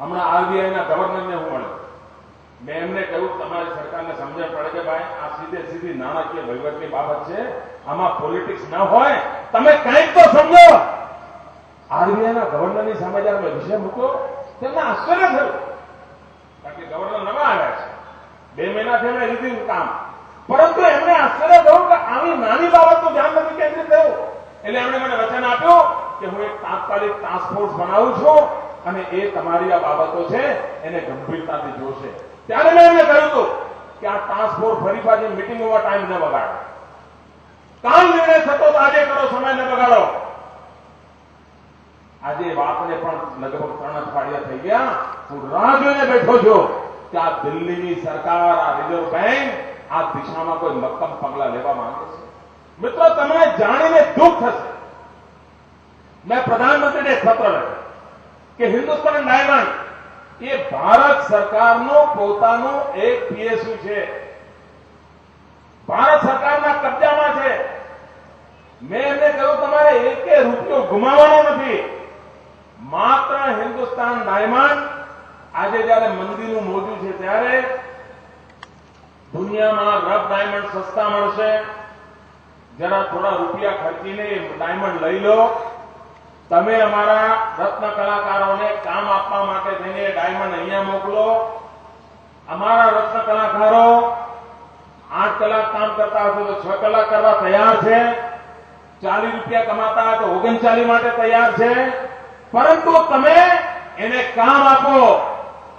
હમણાં આરબીઆઈના ગવર્નરને હું મળ્યો. મેં એમને કહ્યું તમારી સરકારને સમજણ પડે કે ભાઈ આ સીધી નાણાકીય વહીવટની બાબત છે, આમાં પોલિટિક્સ ન હોય, તમે કંઈક તો સમજો. આરબીઆઈના ગવર્નરની સામે જયારે મેં વિષય મૂક્યો તેમને આશ્ચર્ય થયું, કારણ કે ગવર્નર નવા આવ્યા છે, 2 મહિનાથી એમણે લીધું કામ, પરંતુ એમને આશ્ચર્ય થયું કે આવી નાની બાબતનું ધ્યાન નથી કેન્દ્રિત થયું. એટલે એમણે મને વચન આપ્યું કે હું એક તાત્કાલિક ટાસ્ક ફોર્સ બનાવું છું અને એ તમારી આ બાબતો છે એને ગંભીરતાથી જોશે. ત્યારે મેં એમને કહ્યું હતું કે આ ટાસ્ક ફોર્સ ફરી પાછી મિટિંગ ઓવર ટાઈમ ન બગાડો, કાલ નિર્ણય થતો તો આજે કરો, સમય ન બગાડો. આજે વાતને પણ લગભગ 3 અઠવાડિયા થઈ ગયા. હું રાહ જોઈને બેઠો છું કે આ દિલ્હીની સરકાર, આ રિઝર્વ બેંક આ દિશામાં કોઈ મક્કમ પગલા લેવા માંગે છે. મિત્રો, તમને જાણીને દુઃખ થશે, મેં પ્રધાનમંત્રીને પત્ર લખ્યો કે હિન્દુસ્તાન ડાયમંડ એ ભારત સરકારનું પોતાનું એક પીએસયુ છે, ભારત સરકારના કબજામાં છે. મેં એમને કહ્યું તમારે એક રૂપિયો ગુમાવવાનો નથી. માત્ર હિન્દુસ્તાન ડાયમંડ આજે જયારે મંદીનું મોજું છે ત્યારે દુનિયામાં રફ ડાયમંડ સસ્તા મળશે. જરા થોડા રૂપિયા ખર્ચીને ડાયમંડ લઈ લો. તમે અમારા રત્ન કલાકારોને કામ આપવા માટે થઈને ડાયમંડ અહીંયા મોકલો. અમારા રત્ન કલાકારો 8 કલાક કામ કરતા હશે તો 6 કલાક કરવા તૈયાર છે. 40 રૂપિયા કમાતા હોય તો 39 માટે તૈયાર છે. પરંતુ તમે એને કામ આપો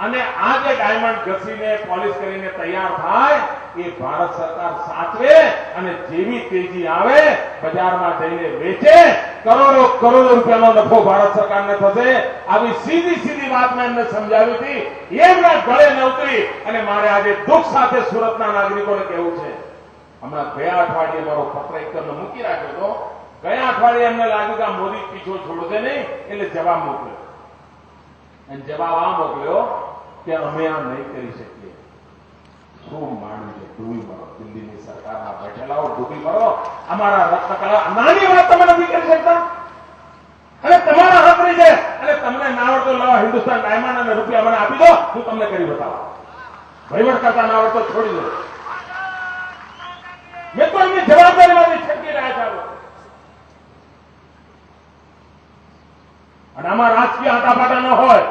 અને આ જે ડાયમંડ ઘસીને પોલિશ કરીને તૈયાર થાય એ ભારત સરકાર સાચવે અને જેવી તેજી આવે બજારમાં જઈને વેચે, કરોડો રૂપિયાનો નફો ભારત સરકારને થશે. આવી સીધી વાત મેં એમને સમજાવી હતી, એમના ગળે ન ઉતરી અને મારે આજે દુઃખ સાથે સુરતના નાગરિકોને કહેવું છે. હમણાં ગયા અઠવાડિયે મારો પત્ર એકદમ મૂકી રાખ્યો હતો. ગયા અઠવાડિયે એમને લાગ્યું કે આ મોદી પીછો છોડશે નહીં, એટલે જવાબ મોકલ્યો. અને જવાબ આ મોકલ્યો કે અમે આ નહીં કરી શકીએ. શું માંડ્યું છે? ડૂબી મરો. દિલ્હીની સરકારના બેઠેલાઓ ડૂબી મરો. અમારા રત્નકલા નાની વાત તમે નથી કરી શકતા અને તમારા હાથરી છે અને તમને ના આવડતો લાવો હિન્દુસ્તાન ડાયમંડ અને રૂપિયા મને આપી દો, હું તમને કરી બતાવું. વહીવટ કરતા ના આવડતો છોડી દો. મેં તો એમની જવાબદારીમાંથી છટકી રહ્યા છે. અને આમાં રાજકીય આટાપાટા ન હોય,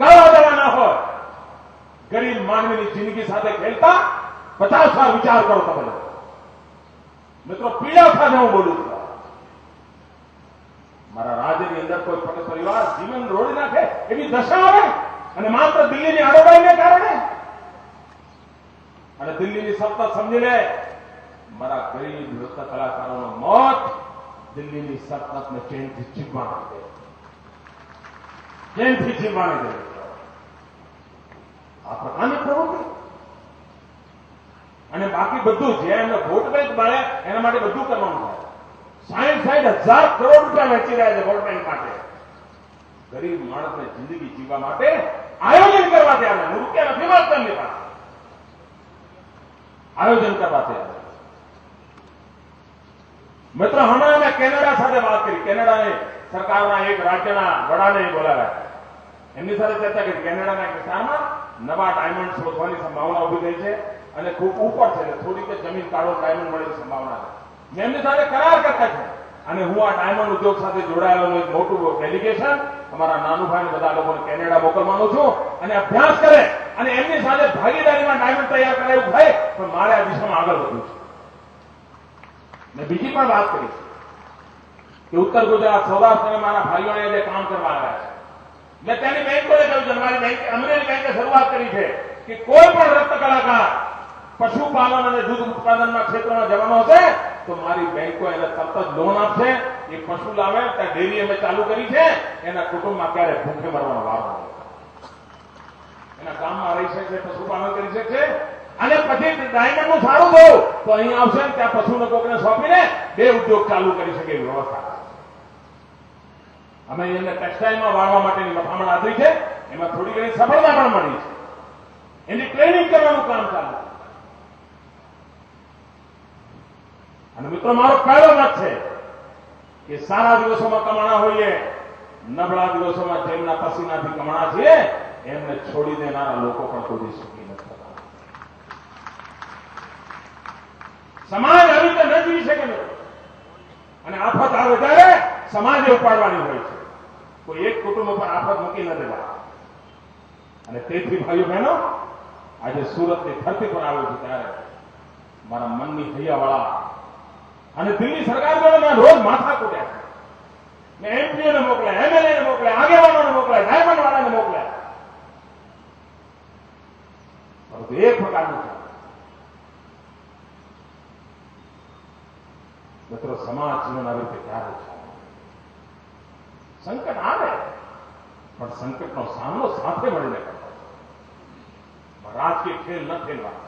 કરવા દેવા ન હોય. ગરીબ માનવીની જિંદગી સાથે ખેલતા 50 વાર વિચાર કરો તમે. મિત્રો, પીડા સાથે હું બોલું છું. મારા રાજ્યની અંદર કોઈ પરિવાર જીવન રોડી નાખે એવી દશા આવે અને માત્ર દિલ્હીની આડોબાઈને કારણે. અને દિલ્હીની સત્તા સમજી લે, મારા ગરીબ નૃત્ય કલાકારોનો મોત દિલ્હીની સત્તાને ચેનથી ચીમવાની દે, ચેનથી ચીમવાની દે. આ પ્રકારની પ્રવૃત્તિ અને બાકી બધું જે એમને વોટ બેંક મળે એના માટે બધું કરવાનું થાય. 60,000 કરોડ રૂપિયા વેચી રહ્યા છે વોટ બેંક માટે. ગરીબ માણસને જિંદગી જીવવા માટે આયોજન કરવા તૈયાર. રૂપિયા નથી માગતા એમની પાસે, આયોજન કરવા તૈયાર. મિત્રો, હમણાં મેં કેનેડા સાથે વાત કરી. કેનેડાની સરકારના એક રાજ્યના વડાને બોલાવ્યા, એમની સાથે ચર્ચા કરી. કેનેડાના એક વિસ્તારમાં નવા ડાયમંડ શોધવાની સંભાવના ઉભી થઈ છે અને ખૂબ ઉપર છે, થોડીક જમીન કાળો ડાયમંડ મળવાની સંભાવના છે. મેં એમની સાથે કરાર કરતા છે અને હું આ ડાયમંડ ઉદ્યોગ સાથે જોડાયેલું એક મોટું ડેલિગેશન અમારા નાનુભાઈ બધા લોકોને કેનેડા મોકલવાનું છું અને અભ્યાસ કરે અને એમની સાથે ભાગીદારીમાં ડાયમંડ તૈયાર કરાયું થાય. પણ મારે આ દિશામાં આગળ વધવું છે. મેં બીજી પણ વાત કરી કે ઉત્તર ગુજરાત, સૌરાષ્ટ્ર મારા ભાઈઓને જે કામ કરવા આવ્યા છે, મેં તેની બેંકોને કહ્યું છે, મારી બેંક અમરેલી બેંકે શરૂઆત કરી છે કે કોઈ પણ રત્ન કલાકાર પશુપાલન અને દૂધ ઉત્પાદનના ક્ષેત્રમાં જવાનો હશે તો મારી બેંકો એને તરત જ લોન આપશે. એ પશુ લાવે ત્યાં ડેરી અમે ચાલુ કરી છે. એના કુટુંબમાં ક્યારે ભૂખે મરવાનો વારો નહીં. એના ગામમાં રહી શકશે, પશુપાલન કરી શકશે અને પછી ડાયમંડ નું સારું થયું તો અહીં આવશે ત્યાં પશુને કોકને સોંપીને 2 ઉદ્યોગ ચાલુ કરી શકે એવી વ્યવસ્થા. અમે એને ટેક્સટાઇલમાં વાળવા માટેની મથામણ આદરી છે, એમાં થોડી ઘણી સફળતા પણ મળી છે. એની ટ્રેનિંગ કરવાનું કામ ચાલુ. અને મિત્રો, મારો પહેલો મત છે કે સારા દિવસોમાં કમાણા હોઈએ, નબળા દિવસોમાં જેમના પસીનાથી કમાણા છે એમને છોડી દેનારા લોકો પણ કોઈ સુખી નથી થતા. સમાજ આવી રીતે ન જીવી શકે ને. અને આફત આવે ત્યારે સમાજે ઉપાડવાની હોય છે. કોઈ એક કુટુંબ પર આફત મૂકી ન દેવા. અને તેથી ભાઈઓ બહેનો, આજે સુરતની ધરતી પર આવ્યો છું ત્યારે મારા મનની હૈયાવાળા અને દિલ્હી સરકાર જોડે મેં રોજ માથા કૂટ્યા છે. મેં એમપીઓને મોકલ્યા, એમએલએને મોકલ્યા, આગેવાનોને મોકલ્યા, ડાયમંડ વાળાને મોકલ્યા. પરંતુ એક પ્રકારનું છે મિત્રો, સમાજ જીવન આવી રીતે ક્યારે છે? સંકટ આવે પણ સંકટનો સામનો સાથે મળીને કરવો. રાજકીય ખેલ ન ખેલવા.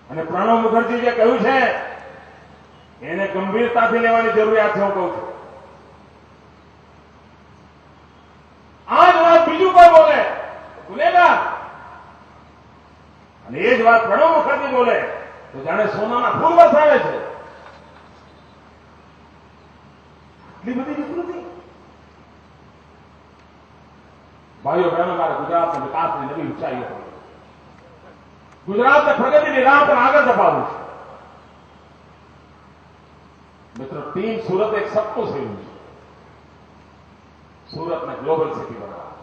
અને પ્રણવ મુખર્જી જે કહ્યું છે એને ગંભીરતાથી લેવાની જરૂરિયાત છે. હું કહું છું આ જ વાત બીજું કોઈ બોલે ગુનેગાર, અને એ જ વાત પ્રણવ મુખર્જી બોલે તો જાણે સોનાના ફૂલ વરસાવે છે. એટલી બધી વિકૃતિ. ભાઈઓ બહેનો, મારે ગુજરાતના વિકાસની નવી ઊંચાઈઓ હોય, ગુજરાતને પ્રગતિની રાહ પર આગળ ધપાવવું છે. મિત્રો, ટીમ સુરત એક સપનું થયું છે. સુરતને ગ્લોબલ સિટી બનાવવા.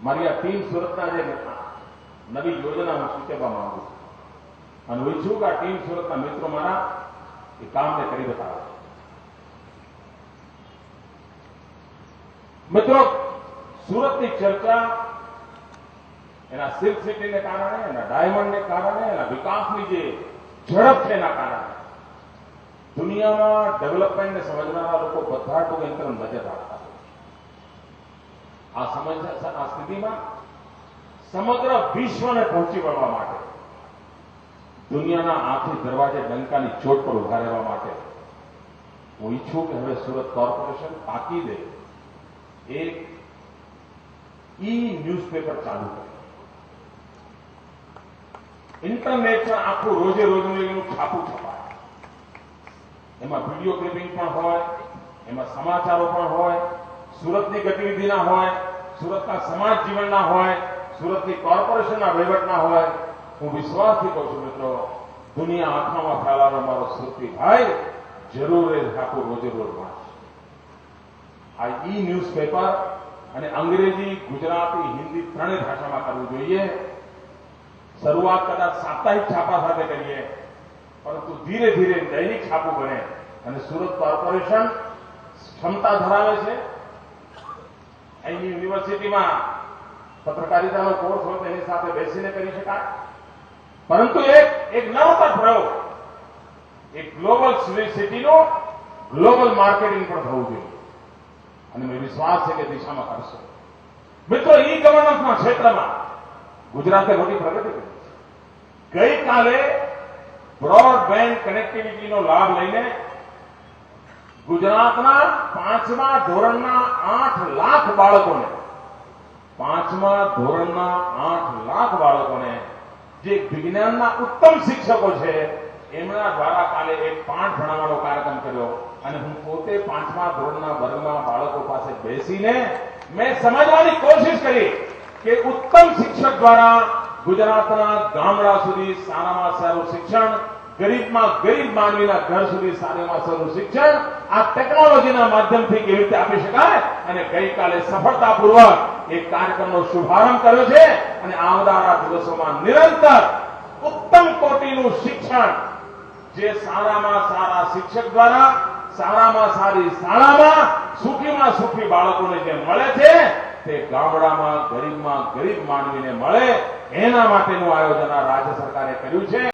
મારી આ ટીમ સુરતના જે નવી યોજના હું સૂચવવા માંગુ છું અને હું ઈચ્છું કે આ ટીમ સુરતના મિત્રો મારા એ કામને કરી બતાવે. મિત્રો, સુરતની ચર્ચા એના સિલ્ક સિટીને કારણે, એના ડાયમંડને કારણે, એના વિકાસની જે ઝડપ છે એના કારણે દુનિયામાં ડેવલપમેન્ટને સમજનારા લોકો બધા ટૂંક અંતર નજર રાખતા હોય. આ સ્થિતિમાં સમગ્ર વિશ્વને પહોંચી વળવા માટે, દુનિયાના આખી દરવાજે ડંકાની ચોટ પર ઉભા રહેવા માટે હું ઈચ્છું કે હવે સુરત કોર્પોરેશન તાકીદે એક ન્યૂઝપેપર ચાલુ કરે. ઇન્ટરનેટ પર આખું રોજે રોજનું એનું છાપું છપાય. એમાં વિડીયો ક્લિપિંગ પણ હોય, એમાં સમાચારો પણ હોય, સુરતની ગતિવિધિના હોય, સુરતના સમાજ જીવનના હોય, સુરતની કોર્પોરેશનના વહીવટના હોય. હું વિશ્વાસથી કહું છું મિત્રો, દુનિયા આખામાં ફેલાવાનો મારો સુરતી ભાઈ જરૂર એ આખું રોજે રોજ વાંચશે. આ ન્યૂઝપેપર અને અંગ્રેજી, ગુજરાતી, હિન્દી ત્રણેય ભાષામાં કરવું જોઈએ. શરૂઆત કદાચ સાપ્તાહિક છાપા સાથે કરીએ, પરંતુ ધીરે ધીરે દૈનિક છાપું બને. અને સુરત કોર્પોરેશન ક્ષમતા ધરાવે છે. અહીંની યુનિવર્સિટીમાં પત્રકારિતાનો કોર્સ હોય તેની સાથે બેસીને કરી શકાય. પરંતુ એક નવતર પ્રયોગ, એક ગ્લોબલ સિટીનો ગ્લોબલ માર્કેટિંગ પણ થવું જોઈએ. અને મને વિશ્વાસ છે કે દિશામાં કરશે. મિત્રો, ઈ ગવર્નન્સના ક્ષેત્રમાં ગુજરાતે મોટી પ્રગતિ કરી છે. ગઈકાલે બ્રોડબેન્ડ કનેક્ટિવિટીનો લાભ લઈને ગુજરાતના 5મા ધોરણના 8 લાખ બાળકોને 5મા ધોરણના 8 લાખ બાળકોને જે વિજ્ઞાનના ઉત્તમ શિક્ષકો છે એમના દ્વારા કાલે એક પાઠ ભણાવવાનો કાર્યક્રમ કર્યો. અને હું પોતે 5મા ધોરણના વર્ગમાં બાળકો પાસે બેસીને મેં સમજવાની કોશિશ કરી કે ઉત્તમ શિક્ષક દ્વારા ગુજરાતના ગામડા સુધી સારામાં સારું શિક્ષણ, ગરીબમાં ગરીબ માનવીના ઘર સુધી સારામાં સારું શિક્ષણ આ ટેકનોલોજીના માધ્યમથી કેવી રીતે આપી શકાય. અને ગઈકાલે સફળતાપૂર્વક એક કાર્યક્રમનો શુભારંભ કર્યો છે. અને આવનારા દિવસોમાં નિરંતર ઉત્તમ કોટીનું શિક્ષણ જે સારામાં સારા શિક્ષક દ્વારા સારામાં સારી શાળામાં સુખીમાં સુખી બાળકોને જે મળે છે તે ગામડામાં ગરીબ માનવીને મળે, એના માટેનું આયોજન આ રાજ્ય સરકારે કર્યું છે.